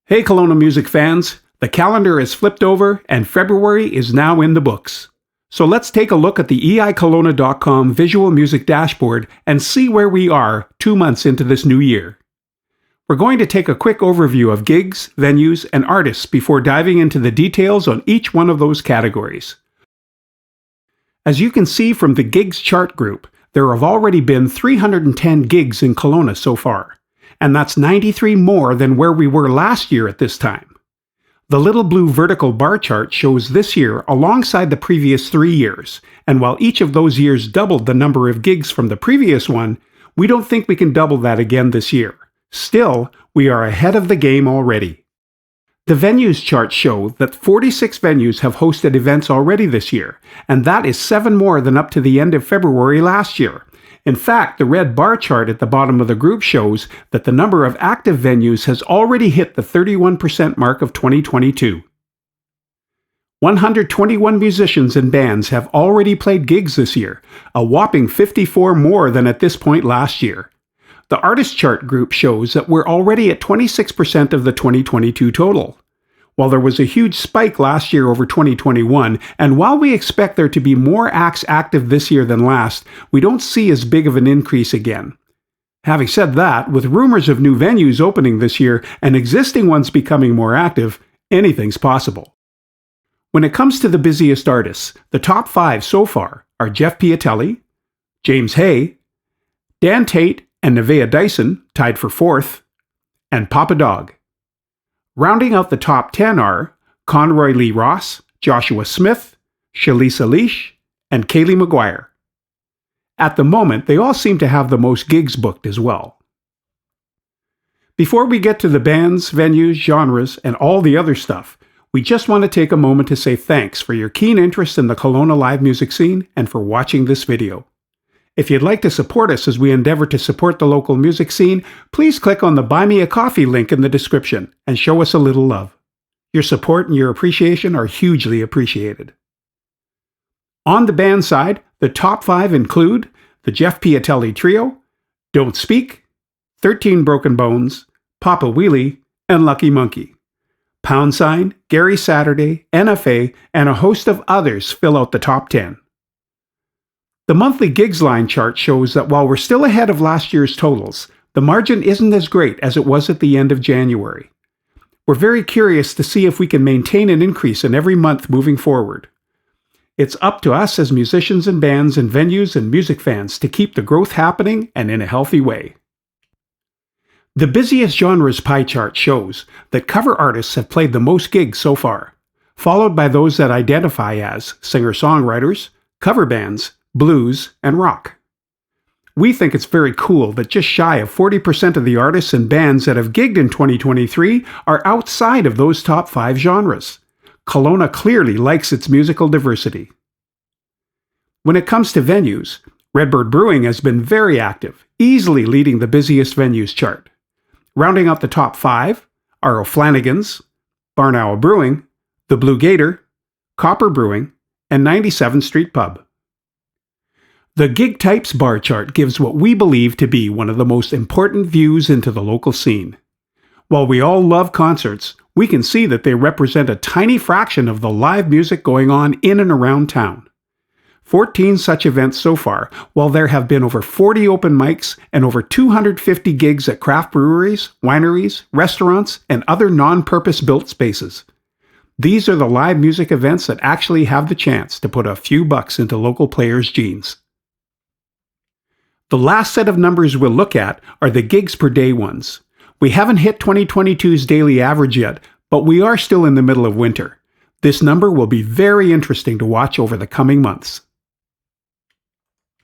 Hey Kelowna music fans, the calendar is flipped over and February is now in the books. So let's take a look at the eikelowna.com visual music dashboard and see where we are 2 months into this new year. We're going to take a quick overview of gigs, venues, and artists before diving into the details on each one of those categories. As you can see from the gigs chart group, there have already been 310 gigs in Kelowna so far, and that's 93 more than where we were last year at this time. The little blue vertical bar chart shows this year alongside the previous 3 years, and while each of those years doubled the number of gigs from the previous one, we don't think we can double that again this year. Still, we are ahead of the game already. The venues charts show that 46 venues have hosted events already this year, and that is 7 more than up to the end of February last year. In fact, the red bar chart at the bottom of the group shows that the number of active venues has already hit the 31% mark of 2022. 121 musicians and bands have already played gigs this year, a whopping 54 more than at this point last year. The artist chart group shows that we're already at 26% of the 2022 total. While there was a huge spike last year over 2021, and while we expect there to be more acts active this year than last, we don't see as big of an increase again. Having said that, with rumors of new venues opening this year and existing ones becoming more active, anything's possible. When it comes to the busiest artists, the top 5 so far are Jeff Piatelli, James Hay, Dan Tate and Nevaeh Dyson, tied for 4th, and Papa Dog. Rounding out the top 10 are Conroy Lee Ross, Joshua Smith, Shalisa Leash, and Kaylee McGuire. At the moment, they all seem to have the most gigs booked as well. Before we get to the bands, venues, genres, and all the other stuff, we just want to take a moment to say thanks for your keen interest in the Kelowna live music scene and for watching this video. If you'd like to support us as we endeavor to support the local music scene, please click on the Buy Me a Coffee link in the description and show us a little love. Your support and your appreciation are hugely appreciated. On the band side, the top 5 include the Jeff Piatelli Trio, Don't Speak, 13 Broken Bones, Papa Wheelie, and Lucky Monkey. Pound Sign, Gary Saturday, NFA, and a host of others fill out the top 10. The monthly gigs line chart shows that while we're still ahead of last year's totals, the margin isn't as great as it was at the end of January. We're very curious to see if we can maintain an increase in every month moving forward. It's up to us as musicians and bands and venues and music fans to keep the growth happening and in a healthy way. The busiest genres pie chart shows that cover artists have played the most gigs so far, followed by those that identify as singer-songwriters, cover bands, blues, and rock. We think it's very cool that just shy of 40% of the artists and bands that have gigged in 2023 are outside of those top 5 genres. Kelowna clearly likes its musical diversity. When it comes to venues, Redbird Brewing has been very active, easily leading the busiest venues chart. Rounding out the top 5 are O'Flanagan's, Barn Owl Brewing, The Blue Gator, Copper Brewing, and 97th Street Pub. The Gig Types bar chart gives what we believe to be one of the most important views into the local scene. While we all love concerts, we can see that they represent a tiny fraction of the live music going on in and around town. 14 such events so far, while there have been over 40 open mics and over 250 gigs at craft breweries, wineries, restaurants, and other non-purpose-built spaces. These are the live music events that actually have the chance to put a few bucks into local players' jeans. The last set of numbers we'll look at are the gigs per day ones. We haven't hit 2022's daily average yet, but we are still in the middle of winter. This number will be very interesting to watch over the coming months.